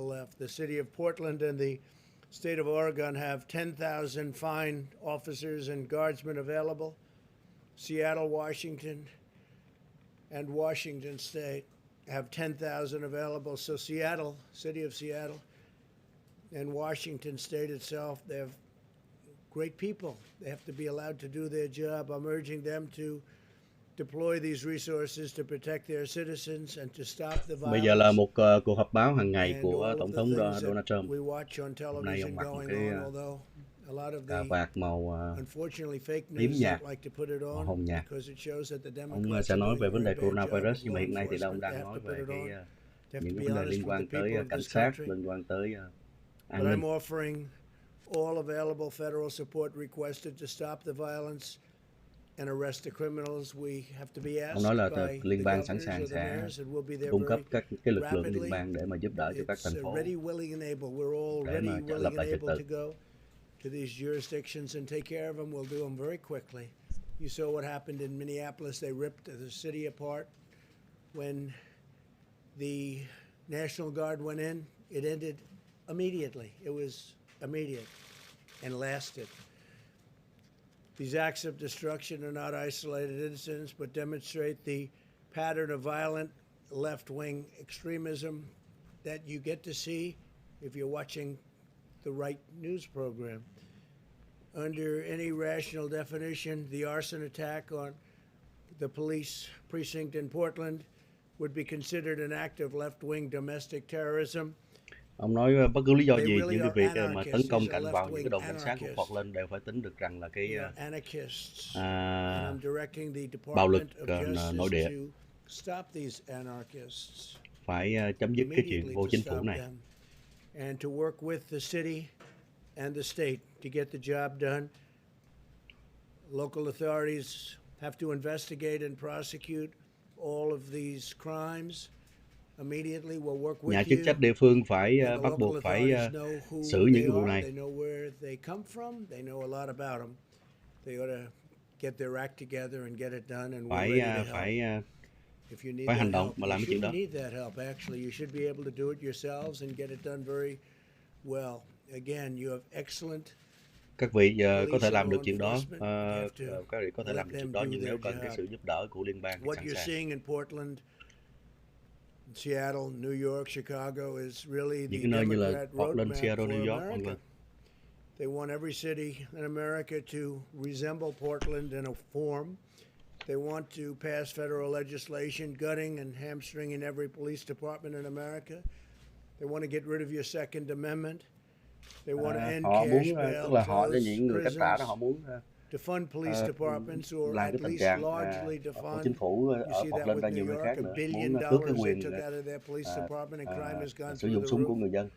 left. The city of Portland and the state of Oregon have 10,000 fine officers and guardsmen available. Seattle, Washington, and Washington State have 10,000 available. So Seattle, city of Seattle, and Washington State itself, they have great people. They have to be allowed to do their job. I'm urging them to deploy these resources to protect their citizens and to stop the Bây giờ là violence một cuộc họp báo hàng ngày and của all of Tổng the thống things Donald that Trump. we watch on Hôm nay ông television mặc một going cái on, although a lot of cà the vạt màu unfortunately fake tím news nhạt, don't like to put it màu on hồng nhạt. because it shows that the Ông Democrats sẽ are nói doing về a vấn đề very bad job coronavirus, of nhưng mà law hiện nay thì ông enforcement. They đang have nói to put về it on. cái They have những to cái be vấn đề honest liên with quan the people tới of cảnh this sát, country. liên quan tới an But ninh. I'm offering all available federal support requested to stop the violence and arrest the criminals. We have to be Ông nói là asked by the liên bang sẵn governors sàng or the sẽ mayors, and we'll be there cung cấp very các cái lực lượng liên rapidly. bang để mà giúp đỡ cho các thành It's phố ready, willing, and able. We're all để ready, mà willing, lập and lại trật able to tự. go to these jurisdictions and take care of them. We'll do them very quickly. You saw what happened in Minneapolis. They ripped the city apart. When the National Guard went in, it ended immediately. It was immediate and lasted. These acts of destruction are not isolated incidents, but demonstrate the pattern of violent left-wing extremism that you get to see if you're watching the right news program. Under any rational definition, the arson attack on the police precinct in Portland would be considered an act of left-wing domestic terrorism. Ông nói bất cứ lý do gì, những cái việc mà tấn công cạnh vào những cái đồn cảnh sát của Portland đều phải tính được rằng là cái bạo lực nội địa. Phải chấm dứt cái chuyện vô chính phủ này. And to work with the city and the state to get the job done. Local authorities have to investigate and prosecute all of these crimes. Immediately we'll work with Nhà chức trách địa phương phải bắt buộc phải xử những cái vụ này. They know where they come from. They know a lot about them. They ought to get their act together and get it done. And we're ready to help. Phải hành động mà làm cái chuyện đó. You need that help. Actually, you should be able to do it yourselves and get it done very well. Again, you have excellent. Các vị có thể làm được chuyện đó. Các vị có thể làm được chuyện đó, nhưng nếu cần cái sự giúp đỡ của liên bang thì What sẵn you're sàng. seeing in Portland, Seattle, New York, Chicago is really the Những cái nơi như là Democrat Portland, roadmap Seattle, for New York, America. vân. They want every city in America to resemble Portland in a form. They want to pass federal legislation gutting and hamstringing every police department in America. They want to get rid of your Second Amendment. They want to end Họ muốn, cash bail, tức là họ close những người cách trả đó, họ muốn defund police departments or làm at cái tình least trạng largely của defund. chính phủ You ở see that Portland with và nhiều New nơi York, khác $1 nữa, billion muốn tước cái they quyền took out of their police department, and crime has gone sử through dụng the súng của roof. người dân.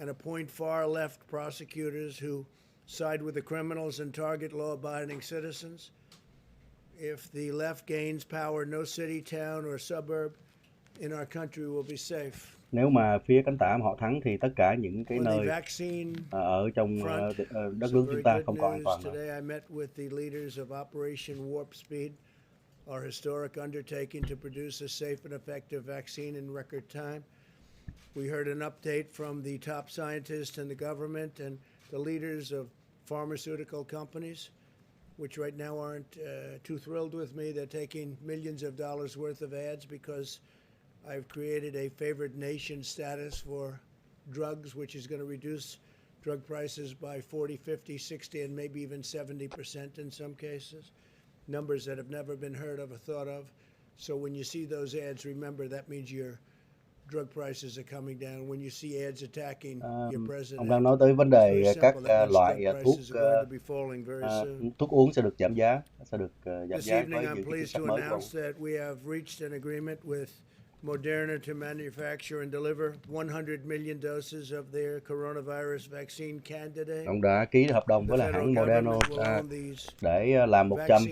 And appoint far left prosecutors who side with the criminals and target law-abiding citizens. If the left gains power, no city, town, or suburb in our country will be safe. Nếu mà phía cánh tả họ thắng thì tất cả những cái nơi ở trong đất nước chúng ta không còn an toàn nữa. Today I met with the leaders of Operation Warp Speed, our historic undertaking to produce a safe and effective vaccine in record time. We heard an update from the top scientists in the government and the leaders of pharmaceutical companies, which right now aren't too thrilled with me. They're taking millions of dollars worth of ads because I've created a favored nation status for drugs, which is going to reduce drug prices by 40, 50, 60, and maybe even 70% in some cases. Numbers that have never been heard of or thought of. So when you see those ads, remember that means your drug prices are coming down. When you see ads attacking your president, ông đang nói tới vấn đề các loại thuốc uống sẽ được giảm giá, giảm giá với những chính sách mới của ông. Moderna to manufacture and deliver 100 million doses of their coronavirus vaccine candidate. Ông đã ký hợp đồng với là hãng Moderna để làm 100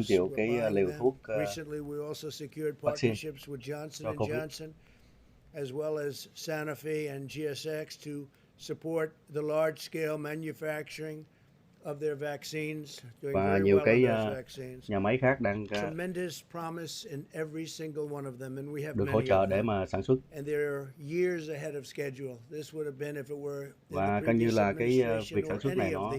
triệu cái liều thuốc Recently we also secured partnerships with Johnson & Johnson as well as Sanofi and GSX to support the large-scale manufacturing of their vaccines, doing và very nhiều well cái on those vaccines. nhà máy khác đang Tremendous promise in every single one of them, and we have được hỗ many trợ of để them. mà sản xuất. And they're years ahead of schedule. This would have been if it were in the Và coi như previous là cái administration việc sản or xuất này any of the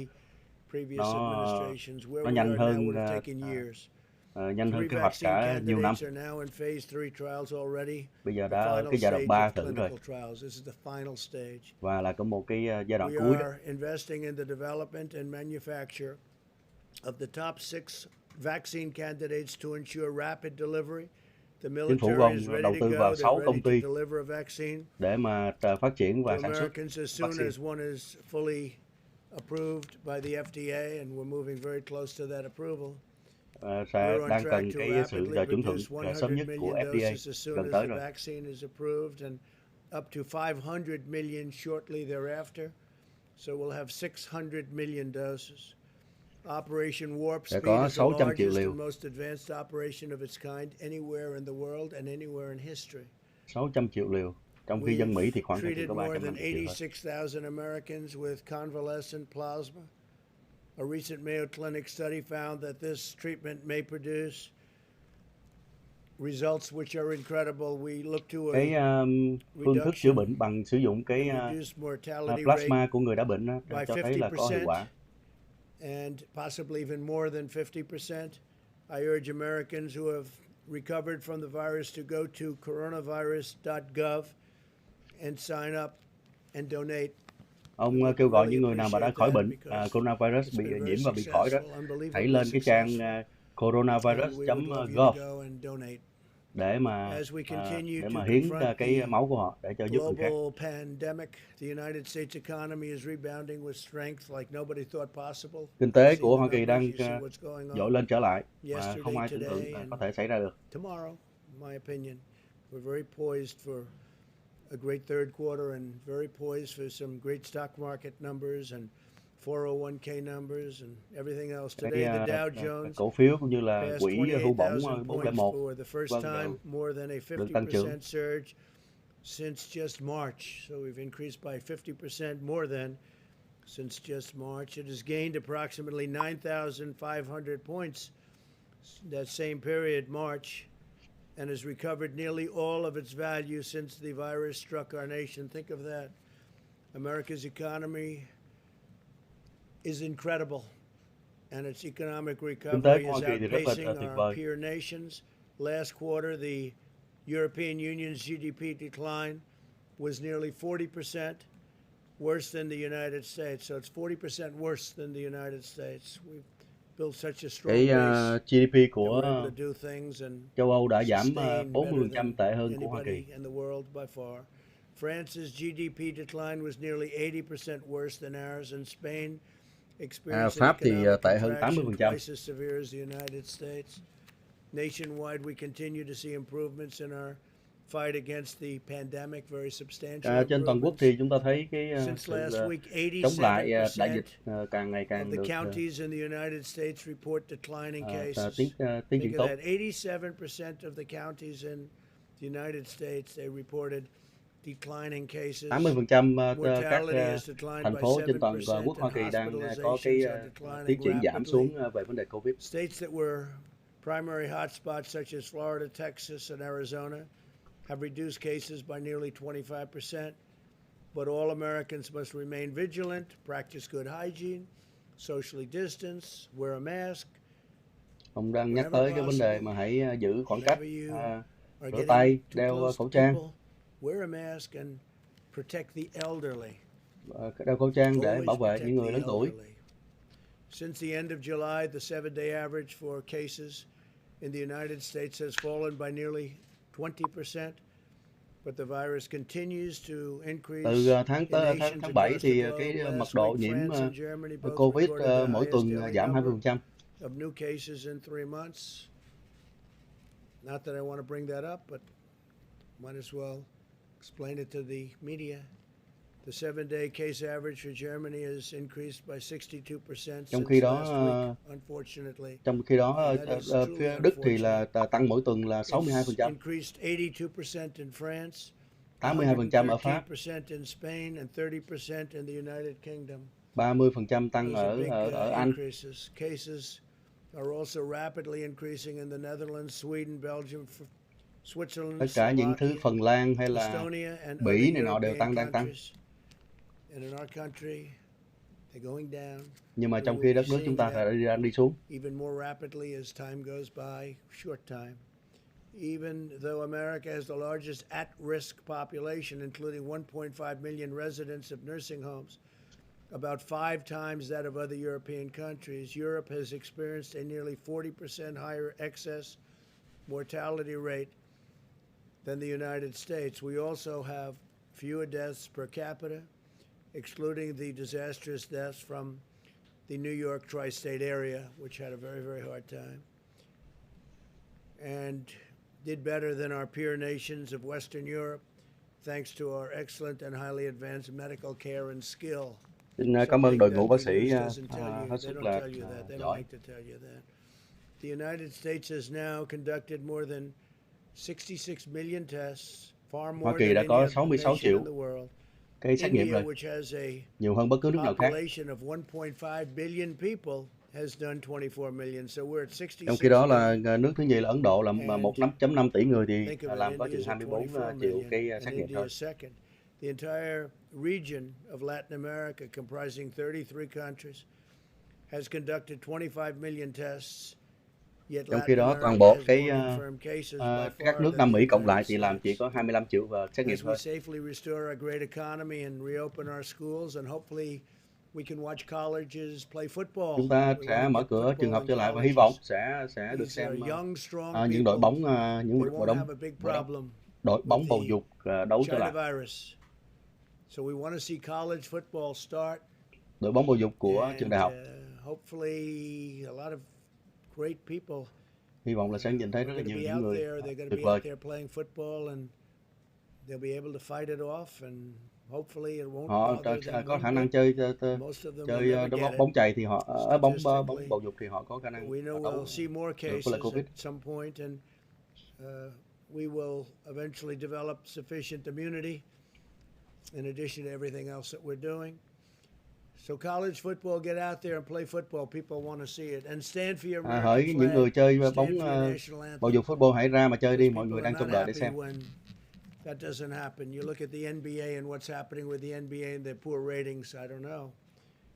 previous nó administrations. Where nó we nhanh are now hơn would have taken years. nhanh hơn 3 kế hoạch vaccine cả nhiều năm. candidates are now in phase 3 trials already. Bây giờ The đã final cái giai đoạn stage 3 of thử rồi clinical trials. This is the final stage. và là có một cái giai đoạn We cuối đó. are investing in the development and manufacture of the top 6 vaccine candidates to ensure rapid delivery. The Chính phủ military is gồm đầu ready to tư go. vào They're 6 ready công to ty deliver a vaccine để mà phát triển và to sản xuất Americans as soon vaccine. as one is fully approved by the FDA, and we're moving very close to that approval. We're on Đang cần track to cái sự rapidly chuẩn produce thuận sớm 100 nhất của million FDA doses as soon gần as tới the rồi. vaccine is approved, and up to 500 million shortly thereafter. So we'll have 600 million doses. Operation Warp Sẽ Speed có is the 600 triệu largest liều. and most advanced operation of its kind anywhere in the world and anywhere in history. 600 triệu liều. Trong khi dân Mỹ thì We've khoảng chỉ treated có more 350 than triệu thôi. 86,000 Americans with convalescent plasma. A recent Mayo Clinic study found that this treatment may produce results which are incredible. We look to Cái a phương thức chữa reduction bệnh bằng sử dụng cái in reduced mortality rate plasma của người đã bệnh đó, by cho thấy là có hiệu 50% quả. and possibly even more than 50%. I urge Americans who have recovered from the virus to go to coronavirus.gov and sign up and donate. Ông kêu gọi những người nào mà đã khỏi bệnh coronavirus bị nhiễm và bị khỏi đó, hãy lên cái trang coronavirus.gov để mà hiến cái máu của họ để cho giúp người khác. Global pandemic, the United States economy is rebounding with strength like nobody thought possible. Kinh tế của Hoa Kỳ đang dội lên trở lại và không ai tưởng tượng có thể xảy ra được. Tomorrow, my opinion, we're very poised for a great third quarter and very poised for some great stock market numbers and 401k numbers and everything else. Today, the Dow Jones cổ phiếu cũng như là passed quỹ hưu bổng 28,000 points 401 for the first time, more than a được tăng trưởng. 50% surge since just March. So we've increased by 50% more than since just March. It has gained approximately 9,500 points that same period, March, and has recovered nearly all of its value since the virus struck our nation. Think of that. America's economy is incredible, and its economic recovery is outpacing our peer nations. Last quarter, the European Union's GDP decline was nearly 40% worse than the United States. So it's 40% worse than the United States. We've built such a strong base. GDP của châu Âu đã giảm 40% tệ hơn của Hoa Kỳ. France's GDP decline was nearly 80% worse than ours, and Spain Pháp thì tệ hơn 80%. Nationwide, we continue to see improvements in our fight against the pandemic, very substantial. Trên toàn quốc thì chúng ta thấy cái sự chống lại đại dịch càng ngày càng được counties in the United States report declining cases. Tiến triển tốt. 87% of the counties in the United States they reported declining cases. 80% các thành phố trên toàn quốc Hoa Kỳ đang có cái tiến triển giảm xuống về vấn đề Covid. States that were primary hotspots such as Florida, Texas, and Arizona have reduced cases by nearly 25%. But all Americans must remain vigilant, practice good hygiene, socially distance, wear a mask. Ông đang nhắc tới cái vấn đề mà hãy giữ khoảng cách, rửa tay, đeo khẩu trang. Wear a mask and protect the elderly. Đeo khẩu trang để bảo vệ những người lớn tuổi. Since the end of July, the 7-day average for cases in the United States has fallen by nearly 20%, but the virus continues to increase. Từ tháng 7 thì cái mật độ nhiễm Covid mỗi tuần giảm 20%. Of new cases in 3 months. Not that I want to bring that up, but might as well explain it to the media. The 7-day case average for Germany has increased by 62% Trong khi đó, unfortunately. Phía Đức thì là tăng mỗi tuần là 62%. Increased 82% in France, 82% ở Pháp, 13% in Spain, and 30% in the United Kingdom. 30% tăng Those are ở big ở Anh. increases. Cases are also rapidly increasing in the Netherlands, Sweden, Belgium, Switzerland, Tất cả những thứ Slovakia, Phần Lan hay là Estonia, and Bỉ other này nọ đều European đang tăng. countries. And in our country, they're going down. Nhưng mà We trong will khi be đất nước chúng seeing ta that thì đang đi xuống. even more rapidly as time goes by, short time. Even though America has the largest at-risk population, including 1.5 million residents of nursing homes, about 5 times that of other European countries, Europe has experienced a nearly 40% higher excess mortality rate than the United States. We also have fewer deaths per capita, excluding the disastrous deaths from the New York tri-state area, which had a very, very hard time, and did better than our peer nations of Western Europe, thanks to our excellent and highly advanced medical care and skill. Xin cảm ơn đội ngũ bác sĩ They hết sức don't là tell you that. They don't giỏi. like to tell you that. The United States has now conducted more than 66 million tests, far Hoa more Kỳ than đã any có other 66 nation triệu in the world. cái xét nghiệm India, rồi, which has a nhiều hơn bất cứ nước nào khác. population of 1.5 billion people, has done 24 million. So we're at 66 Trong khi đó là million. nước thứ nhì là Ấn Độ là 1.5 tỷ người thì Think of it, làm có India's chừng at 24 24 triệu million, cái and xét nghiệm India thôi. is second. The entire region of Latin America, comprising 33 countries, has conducted 25 million tests. Yet Trong khi Latin đó toàn America bộ has more confirmed cases by các far nước than Nam the Mỹ cộng lại United thì làm chỉ States. có 25 triệu xét nghiệm As we thôi. safely restore our great economy and reopen our schools, and hopefully we can watch colleges play football. Chúng ta We sẽ want to mở get cửa trường football học in trở lại và hy vọng colleges. sẽ được These are xem young, strong những đội people. bóng They won't have a big problem đội bóng bầu with dục đấu the trở China lại. virus. So we want to see college football start. Đội bóng bầu dục của trường đại học. Hopefully a lot of great people. Hy vọng là sẽ nhìn thấy rất là nhiều những người tuyệt vời. Playing football and they'll be able to fight it off, and hopefully it won't Họ bother them. có khả năng chơi bóng chày thì họ bóng bầu dục thì họ có khả năng We know we'll see more cases at some point, and we will eventually develop sufficient immunity in addition to everything else that we're doing. So college football, get out there and play football. People want to see it and stand for your American hỡi flag. những người chơi bóng bầu dục football hãy ra mà chơi đi, mọi người đang trông đợi để xem. That doesn't happen. You look at the NBA and what's happening with the NBA and their poor ratings. I don't know.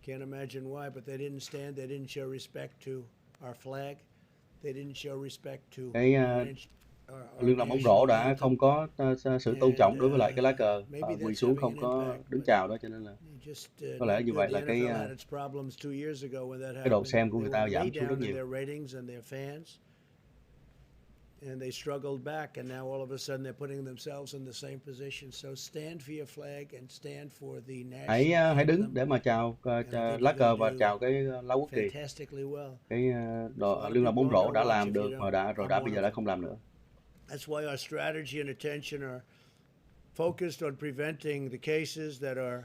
Can't imagine why, but they didn't stand. They didn't show respect to our flag. They didn't show respect to Liên đoàn bóng rổ đã không có sự tôn trọng đối với lại cái lá cờ, quỳ xuống không có đứng chào đó, cho nên là có lẽ như vậy là cái độ xem của người ta giảm xuống rất nhiều. And they struggled back, and now all of a sudden they're putting themselves in the same position. So stand for your flag and stand for the national. Hãy đứng để mà chào lá cờ và chào cái lá quốc kỳ. Cái Liên đoàn bóng rổ đã làm được mà bây giờ đã không làm nữa. That's why our strategy and attention are focused on preventing the cases that are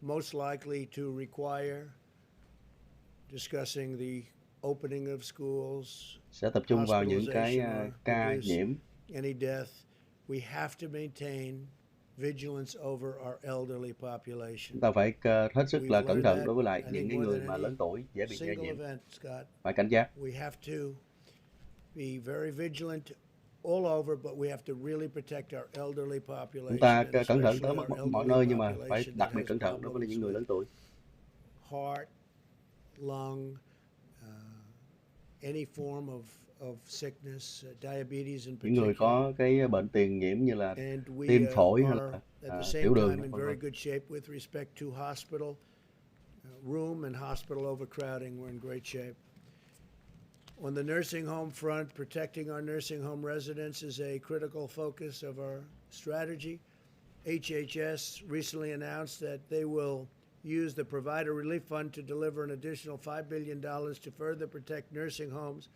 most likely to require discussing the opening of schools, sẽ tập trung vào những cái ca nhiễm. Any death. We have to maintain vigilance over our elderly population. Chúng ta phải hết sức là cẩn thận đối với lại những cái người mà lớn tuổi dễ bị lây nhiễm. Phải cảnh giác. We have to be very vigilant all over, but we have to really protect our elderly population. Chúng ta cẩn thận tới mọi nơi, nhưng mà phải đặc biệt cẩn thận đối với những người lớn tuổi. Heart, lung, any form of sickness, diabetes in particular. Những người có cái bệnh tiền nhiễm như là tim phổi hay là tiểu đường. In very good shape with respect to hospital room and hospital overcrowding. We're in great shape. On the nursing home front, protecting our nursing home residents is a critical focus of our strategy. HHS recently announced that they will use the Provider Relief Fund to deliver an additional $5 billion to further protect nursing homes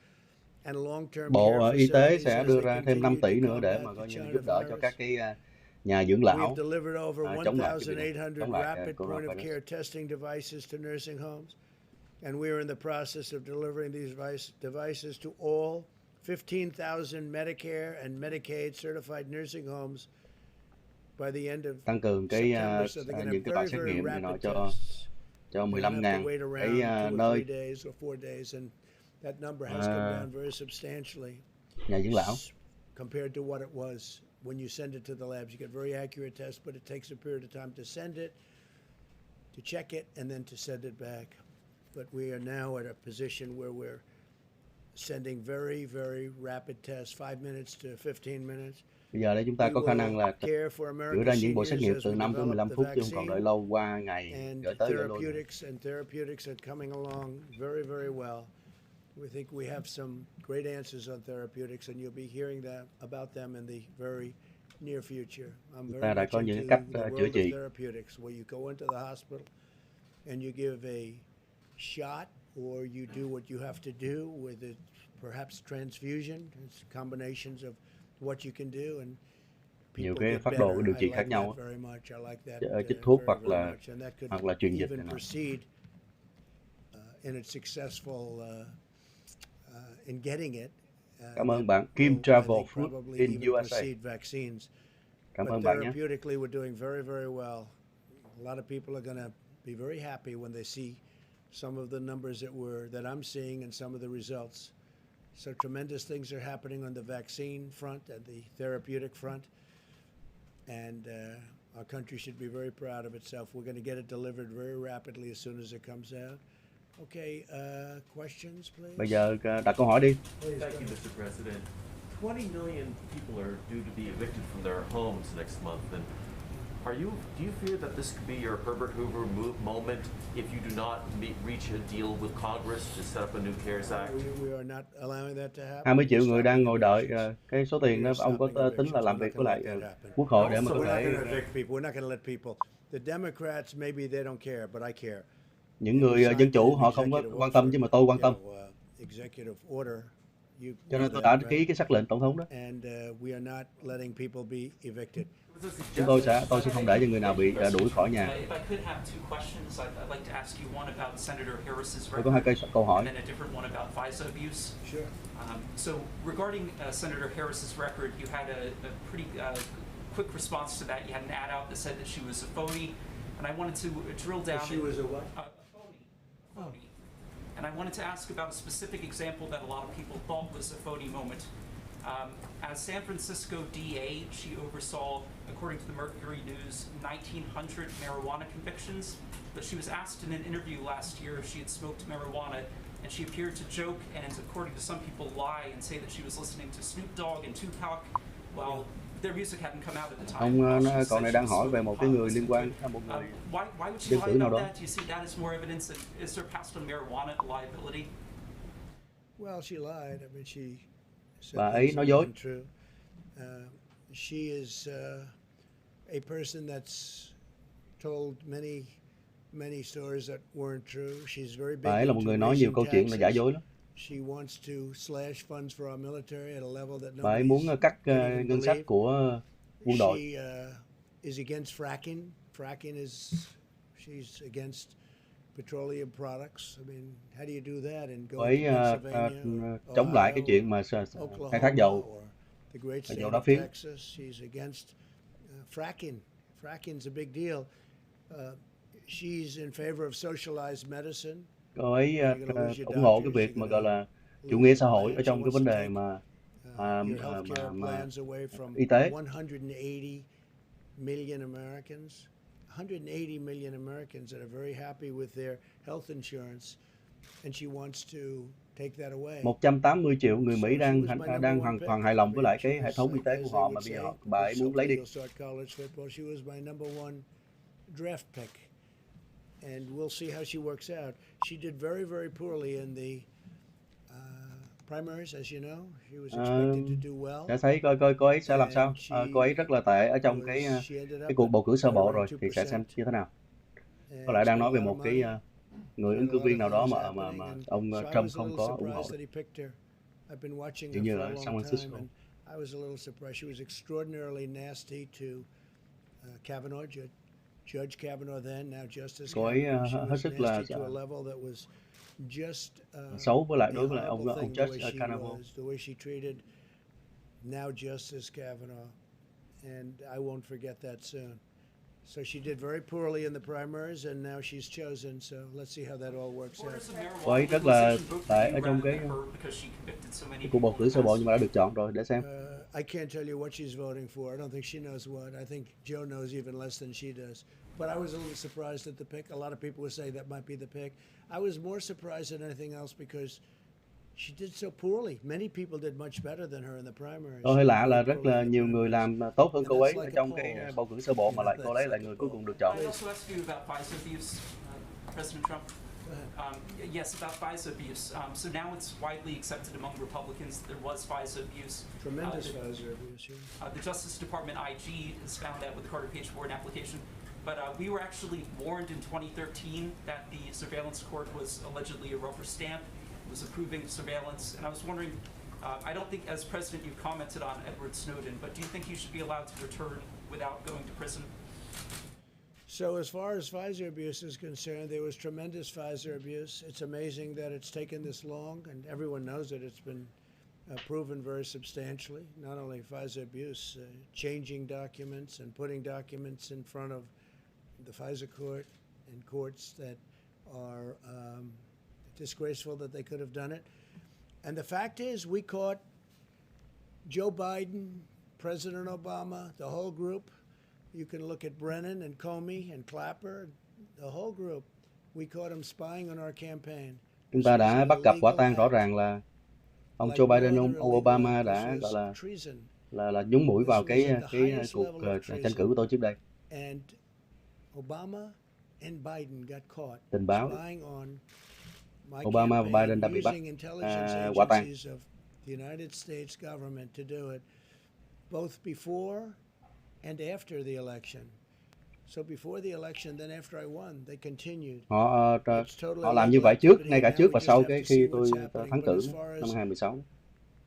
and long-term care facilities. Bộ Y tế sẽ đưa ra thêm 5 tỷ nữa để mà coi như giúp đỡ cho các cái nhà dưỡng lão chống lại rapid point of care testing devices to nursing homes, and we are in the process of delivering these devices to all 15,000 Medicare and Medicaid certified nursing homes by the end of tăng cường những cái bài xét nghiệm này nọ cho cho They don't 15.000 have to wait cái around 2 or 3 nơi days or 4 days, and that number has come down very substantially nhà dưỡng lão. compared to what it was when you send it to the labs. You get very accurate tests, but it takes a period of time to send it, to check it, and then to send it back. But we are now at a position where we're sending very, very rapid tests, 5 minutes to 15 minutes. Bây giờ đây chúng ta We có khả năng will là care for gửi ra America's những bộ xét seniors nghiệm as từ we 5 tới 15 develop the phút chứ không còn đợi vaccine, lâu, qua ngày and gửi tới gửi lui. therapeutics are coming along very, very well. We think we have some great answers on therapeutics, and you'll be hearing about them in the very near future. I'm Chúng very ta đã much có những into cách the chữa world of trị. therapeutics, where you go into the hospital and you give a shot, or you do what you have to do with it, perhaps transfusion. It's combinations of what you can do, and Nhiều people cái get phác đồ better. điều I trị like khác nhau that á. very much. I like that Chích thuốc very, very hoặc much, and that là could truyền dịch even này nọ. proceed in its successful in getting it. Cảm ơn That bạn Kim will, I Travel think, Fruit probably in even USA. precede vaccines. Cảm But ơn bạn nhé. therapeutically, we're doing very, very well. A lot of people are going to be very happy when they see some of the numbers that I'm seeing and some of the results. So tremendous things are happening on the vaccine front and the therapeutic front. And our country should be very proud of itself. We're going to get it delivered very rapidly as soon as it comes out. Okay, questions, please? Bây giờ đặt câu hỏi đi. Thank you, Mr. President. 20 million people are due to be evicted from their homes next month. And do you fear that this could be your Herbert Hoover moment if you do not reach a deal with Congress to set up a new CARES Act? We are not allowing that to happen. 20 triệu người đang ngồi đợi Stopping cái số tiền đó, ông có tính là làm việc với lại Quốc hội để mà có We're not thể going to evict people. We're not going to let people. The Democrats, maybe they don't care, but I care. những người dân chủ họ không có quan tâm chứ mà tôi quan tâm. Executive order. Cho nên tôi đã ký cái sắc lệnh tổng thống đó. And we are not letting people be evicted. Tôi sẽ không để cho người nào bị đuổi khỏi nhà. Tôi có 2 câu hỏi. Sure. So regarding Senator Harris's record, you had a pretty quick response to that. You had an ad out that said that she was a phony, and I wanted to drill down. She was a what? A phony. And I wanted to ask about a specific example that a lot of people thought was a phony moment. As San Francisco DA, she oversaw, according to the Mercury News, 1,900 marijuana convictions. But she was asked in an interview last year if she had smoked marijuana, and she appeared to joke and, according to some people, lie and say that she was listening to Snoop Dogg and Tupac while their music hadn't come out at the time. Cậu này đang hỏi về một cái người liên quan, một người Why would she dân lie cử nào about đó. that? Do you see that as more evidence that is there past on marijuana liability? Well, she lied. I mean, she said Bà ấy things nói that dối. weren't true. She is a person that's told many stories that weren't true. She's very big Bà ấy là một into người nói nhiều raising câu chuyện là giả taxes. dối lắm. She wants to slash funds for our military at a level that Bà ấy muốn nobody's cắt can even ngân sách believe. của quân đội. She is against fracking. She's against petroleum products. I mean, how do you do that and go Bà to ấy Pennsylvania, chống lại cái Ohio, chuyện mà Oklahoma, khai thác dầu. or the great Dầu state đá of phiến. Texas? She's against fracking. Fracking's a big deal. She's in favor of socialized medicine. Cô ấy ủng hộ cái việc mà gọi là chủ nghĩa xã hội ở trong cái vấn đề mà Your healthcare plans away from y tế. 180 million Americans. 180 million Americans that are very happy with their health insurance, and she wants to take that away. 180 triệu người Mỹ đang hoàn toàn hài lòng với lại cái hệ thống y tế của họ, mà bây giờ bà ấy muốn lấy đi. She was my number one draft pick, and we'll see how she works out. She did very, very poorly in the primaries, as you know. She was expected to do well. Sẽ thấy coi cô ấy sẽ làm sao. Cô ấy rất là tệ ở trong cái cuộc bầu cử sơ bộ rồi, thì sẽ xem như thế nào. Có lẽ đang nói về một cái người ứng cử viên nào đó mà ông Trump không có ủng hộ. Kiểu như là San Francisco. I was a little surprised. She was extraordinarily nasty to Kavanaugh, Judge Kavanaugh then, now Justice Cô ấy Kavanaugh. hết sức là xấu với lại đối với lại ông Judge Kavanaugh. The way she treated now Justice Kavanaugh, and I won't forget that soon. So she did very poorly in the primaries, and now she's chosen. So let's see how that all works out. Cô ấy rất là tệ ở trong cái cuộc bầu cử sơ bộ nhưng mà đã được chọn rồi, để xem. I can't tell you what she's voting for. I don't think she knows what. I think Joe knows even less than she does. But I was a little surprised at the pick. A lot of people would say that might be the pick. I was more surprised than anything else because she did so poorly. Many people did much better than her in the primaries. Tôi hơi lạ là rất là nhiều người làm tốt hơn cô ấy ở trong cái bầu cử sơ bộ mà lại cô ấy là người cuối cùng được chọn. President Trump. Yes, about FISA abuse. So now it's widely accepted among Republicans there was FISA abuse. Tremendous FISA abuse. The Justice Department IG has found that with the Carter Page warrant application. But we were actually warned in 2013 that the surveillance court was allegedly a rubber stamp. It was approving surveillance. And I was wondering, I don't think as president you've commented on Edward Snowden, but do you think he should be allowed to return without going to prison? So as far as FISA abuse is concerned, there was tremendous FISA abuse. It's amazing that it's taken this long, and everyone knows that it's been proven very substantially. Not only FISA abuse, changing documents and putting documents in front of the FISA court and courts that are disgraceful that they could have done it. And the fact is, we caught Joe Biden, President Obama, the whole group. You can look at Brennan and Comey and Clapper, the whole group. We caught them spying on our campaign. Chúng ta đã bắt gặp quả tang rõ ràng là ông Joe Biden, ông Obama đã gọi là nhúng mũi vào cái cuộc tranh cử của tôi trước đây. And Obama and Biden got caught Tình báo spying on my Obama và Biden đã bị bắt using intelligence quả tang. agencies of the United States government to do it, both before and after the election. So before the election, then after I won, they continued. Họ làm như vậy trước, ngay cả trước và sau khi tôi thắng cử năm 2016.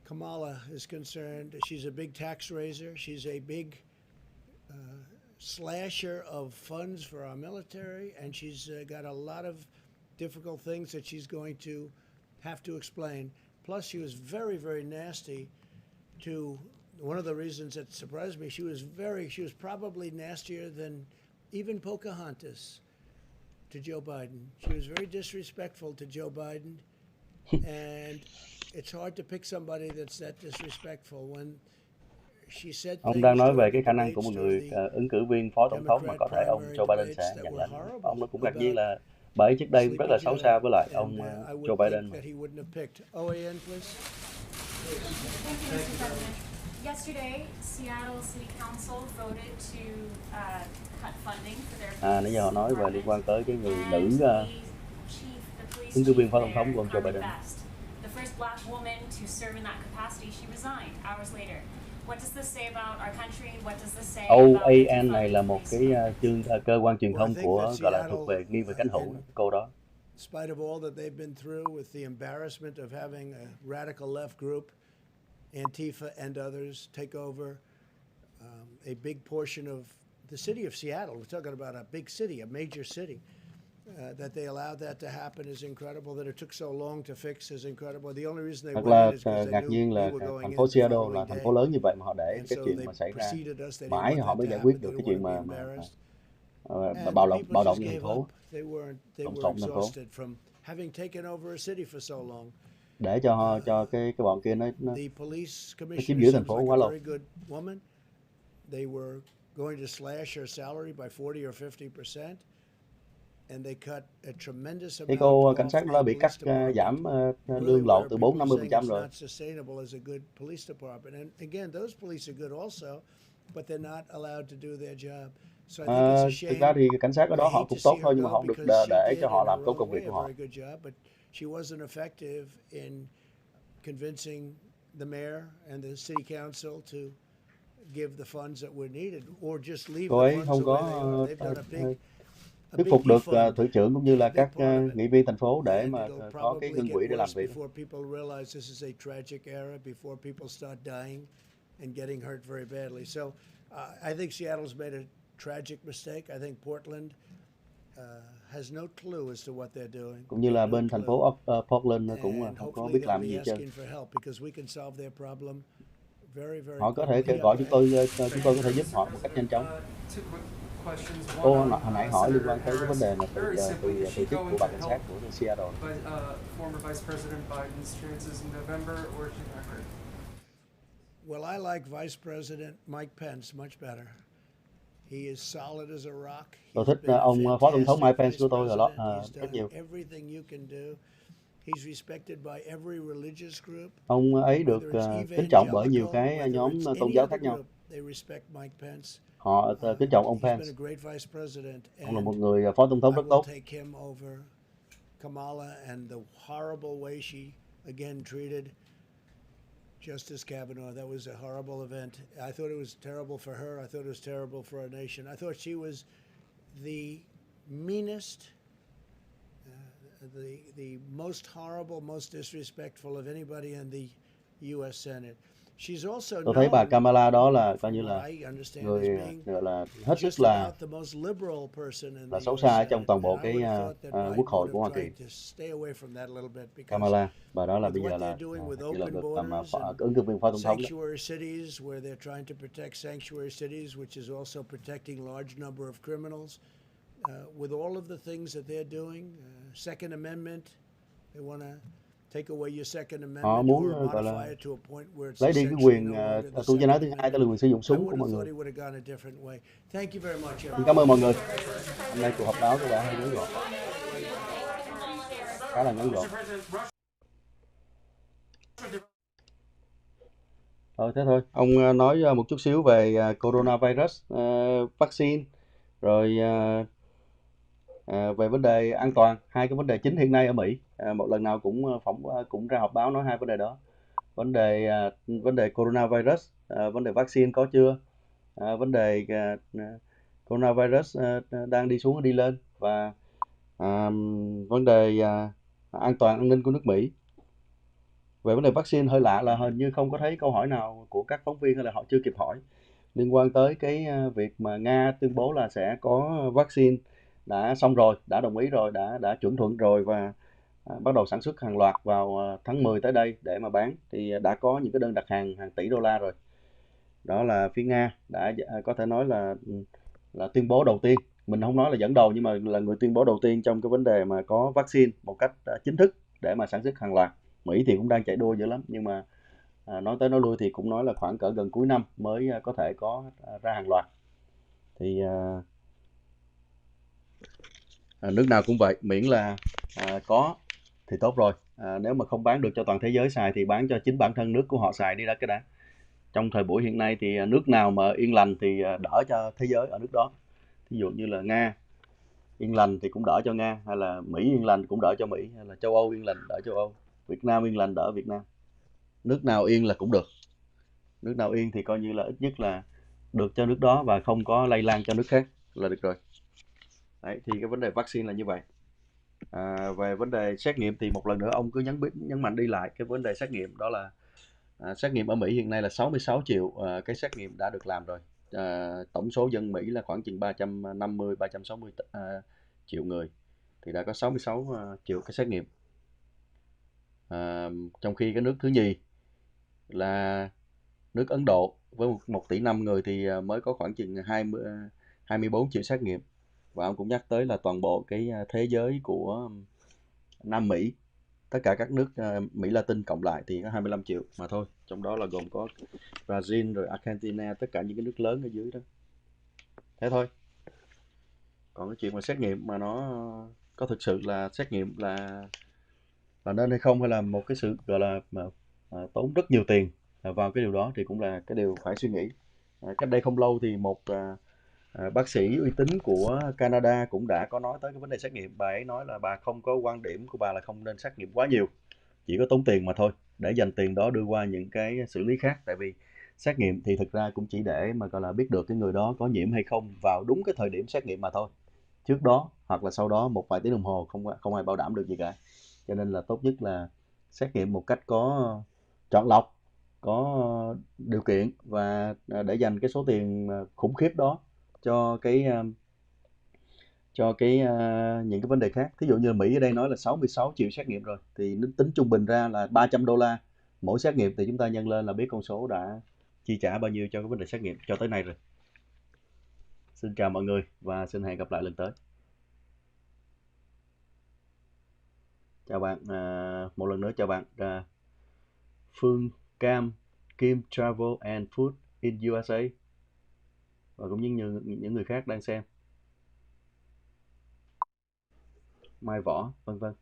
Kamala is concerned, she's a big tax raiser. She's a big slasher of funds for our military, and she's got a lot of difficult things that she's going to have to explain. Plus, she was very, very nasty to. One of the reasons that surprised me, she was probably nastier than even Pocahontas to Joe Biden. She was very disrespectful to Joe Biden, and it's hard to pick somebody that's that disrespectful when she said. Ông đang nói về cái khả năng của một người ứng cử viên phó tổng thống mà có thể ông Joe Biden sẽ nhận lãnh. Ông nó cũng ngạc nhiên là bà ấy trước đây rất là xấu xa với lại ông Joe Biden. Yesterday, Seattle City Council voted to cut funding for their nãy giờ họ nói về liên quan tới cái người nữ ứng cử viên phó tổng thống của ông Joe Biden. The first black woman to serve in that capacity, she resigned hours later. What does this say about our country? What does this say about OAN này là một cái cơ quan truyền thông của gọi là thuộc về nghiêng về cánh hữu cô đó. Despite of all that they've been through with the embarrassment of having a radical left group, Antifa and others take over a big portion of the city of Seattle. We're talking about a big city, a major city. That they allowed that to happen is incredible. That it took so long to fix is incredible. The only reason they went is because they ngạc nhiên knew là we were going thành in phố the Seattle following là thành day. phố lớn như vậy mà họ để And cái so chuyện they mà xảy ra preceded us. They didn't mãi want họ that mới to giải happen. quyết They được cái didn't chuyện want to mà be embarrassed. bạo And people động just như thành gave phố. up. They were Thành phố. exhausted from having taken over a city for so long. Để cho cái bọn kia nó The police chiếm commissioner giữ thành seems phố like quá a lâu. very good woman. They were going to slash her salary by 40 or 50%, and they cut a tremendous Cái amount cô off cảnh sát the đó bị cắt police department. giảm Really lương lậu where từ people 40-50% saying it's rồi. not sustainable as a good police department. And again, those police are good also, but they're not allowed to do their job. So I think it's a shame. Thực ra thì cảnh sát ở đó I họ hate cũng to tốt see thôi her nhưng mà go họ không được because she để did cho họ in làm her tốt own công việc way của a họ. very good job, but she wasn't effective in convincing the mayor and the city council to give the funds that were needed or just leave Cô the ấy funds không the way they có are. They've done a thuyết big phục được defund. thủ trưởng cũng như là các Big part of it. nghị viên thành phố để And mà it'll có cái probably ngân get quỹ để làm worse việc. before people realize this is a tragic era, before people start dying and getting hurt very badly. So I think Seattle's made a tragic mistake. I think Portland has no clue as to what they're doing. Cũng như là bên thành phố Portland cũng And không có hopefully biết they'll làm be gì hết trơn. asking for help because we can solve their problem very, very Họ có thể quickly. gọi chúng tôi có thể giúp họ một cách nhanh chóng. Two quick questions. One Cô on hồi nãy hỏi liên Senator quan tới cái vấn đề mà Harris. Very simply, is she từ chức going của to bà cảnh help sát của Seattle. former Vice President Biden's chances in November, or is she not hurt? Well, I like Vice President Mike Pence much better. He is solid as a rock. Tôi He's thích been a ông Phó Tổng thống Mike fantastic Pence vice của tôi là president. He's rất done nhiều. everything you can do. He's respected by every religious group. Ông ấy được Whether it's kính trọng bởi nhiều evangelical, cái whether nhóm it's tôn any giáo other khác nhau. group, they respect Mike Pence. Họ kính trọng ông He's Pence. been a great vice president, Ông là một and người Phó Tổng thống I rất will tốt. take him over Kamala and the horrible way she again treated Justice Kavanaugh. That was a horrible event. I thought it was terrible for her. I thought it was terrible for our nation. I thought she was the meanest, the most horrible, most disrespectful of anybody in the U.S. Senate. She's also Tôi thấy bà known, Kamala đó là coi from như what là I understand, người as being gọi là hết sức just là about the most liberal person in the xấu U.S. xa Senate. trong toàn bộ And I cái would have thought that quốc Biden hội would của Hoa have Kỳ. tried to stay away from that a little bit, because Kamala, bà đó là with bây giờ what là they're doing with chỉ là open được borders and ứng cử viên Phó Tổng thống đó. sanctuary cities, where they're trying to protect sanctuary cities, which is also protecting large number of criminals. With all of the things that they're doing, Second Amendment, they want to take away your Second Họ Amendment muốn or gọi modify là it to a point where it's lấy đi cái essentially quyền no longer the tôi chỉ nói thứ Second hai, đó Amendment. là quyền sử dụng I súng would của have mọi thought người. he would have gone a different way. Thank you very much. Cảm ơn mọi người. Hôm nay cuộc họp báo của đã hơi ngắn gọn, khá là ngắn gọn. Thế thôi. Ông nói một chút xíu về coronavirus, vaccine, rồi về vấn đề an toàn, hai cái vấn đề chính hiện nay ở Mỹ. Một lần nào cũng ra họp báo nói hai vấn đề đó. Vấn đề coronavirus, vấn đề vaccine có chưa, vấn đề coronavirus đang đi xuống đi lên, và vấn đề an toàn an ninh của nước Mỹ. Về vấn đề vaccine hơi lạ là hình như không có thấy câu hỏi nào của các phóng viên, hay là họ chưa kịp hỏi liên quan tới cái việc mà Nga tuyên bố là sẽ có vaccine đã xong rồi, đã đồng ý rồi, đã chuẩn thuận rồi, và bắt đầu sản xuất hàng loạt vào tháng 10 tới đây để mà bán. Thì đã có những cái đơn đặt hàng tỷ đô la rồi. Đó là phía Nga đã có thể nói là tuyên bố đầu tiên. Mình không nói là dẫn đầu, nhưng mà là người tuyên bố đầu tiên trong cái vấn đề mà có vaccine một cách chính thức để mà sản xuất hàng loạt. Mỹ thì cũng đang chạy đua dữ lắm, nhưng mà nói tới nói lui thì cũng nói là khoảng cỡ gần cuối năm mới có thể có ra hàng loạt. Thì nước nào cũng vậy, miễn là có thì tốt rồi. Nếu mà không bán được cho toàn thế giới xài thì bán cho chính bản thân nước của họ xài đi đã cái đã. Trong thời buổi hiện nay thì nước nào mà yên lành thì đỡ cho thế giới ở nước đó. Ví dụ như là Nga yên lành thì cũng đỡ cho Nga, hay là Mỹ yên lành cũng đỡ cho Mỹ, hay là châu Âu yên lành đỡ châu Âu, Việt Nam yên lành đỡ Việt Nam. Nước nào yên là cũng được. Nước nào yên thì coi như là ít nhất là được cho nước đó và không có lây lan cho nước khác là được rồi. Đấy, thì cái vấn đề vaccine là như vậy. Về vấn đề xét nghiệm thì một lần nữa ông cứ nhấn mạnh đi lại cái vấn đề xét nghiệm, đó là xét nghiệm ở Mỹ hiện nay là 66 triệu cái xét nghiệm đã được làm rồi. Tổng số dân Mỹ là khoảng chừng 360 triệu người, thì đã có 66 triệu cái xét nghiệm. Trong khi cái nước thứ nhì là nước Ấn Độ với 1,5 tỷ người thì mới có khoảng chừng 24 triệu xét nghiệm. Và ông cũng nhắc tới là toàn bộ cái thế giới của Nam Mỹ, tất cả các nước Mỹ Latin cộng lại thì có 25 triệu mà thôi. Trong đó là gồm có Brazil rồi Argentina, tất cả những cái nước lớn ở dưới đó. Thế thôi. Còn cái chuyện mà xét nghiệm mà nó có thực sự là xét nghiệm là nên hay không, hay là một cái sự gọi là tốn rất nhiều tiền vào cái điều đó, thì cũng là cái điều phải suy nghĩ. Cách đây không lâu thì một bác sĩ uy tín của Canada cũng đã có nói tới cái vấn đề xét nghiệm. Bà ấy nói là bà không có quan điểm của bà là không nên xét nghiệm quá nhiều, chỉ có tốn tiền mà thôi, để dành tiền đó đưa qua những cái xử lý khác. Tại vì xét nghiệm thì thực ra cũng chỉ để mà gọi là biết được cái người đó có nhiễm hay không vào đúng cái thời điểm xét nghiệm mà thôi. Trước đó hoặc là sau đó một vài tiếng đồng hồ không ai bảo đảm được gì cả. Cho nên là tốt nhất là xét nghiệm một cách có chọn lọc, có điều kiện, và để dành cái số tiền khủng khiếp đó cho những cái vấn đề khác. Thí dụ như Mỹ ở đây nói là 66 triệu xét nghiệm rồi, thì tính trung bình ra là 300 đô la mỗi xét nghiệm, thì chúng ta nhân lên là biết con số đã chi trả bao nhiêu cho cái vấn đề xét nghiệm cho tới nay rồi. Xin chào mọi người và xin hẹn gặp lại lần tới. Chào bạn, một lần nữa chào bạn Phương Cam, Kim Travel and Food in USA và cũng như những người khác đang xem. Mai Võ, vân vân.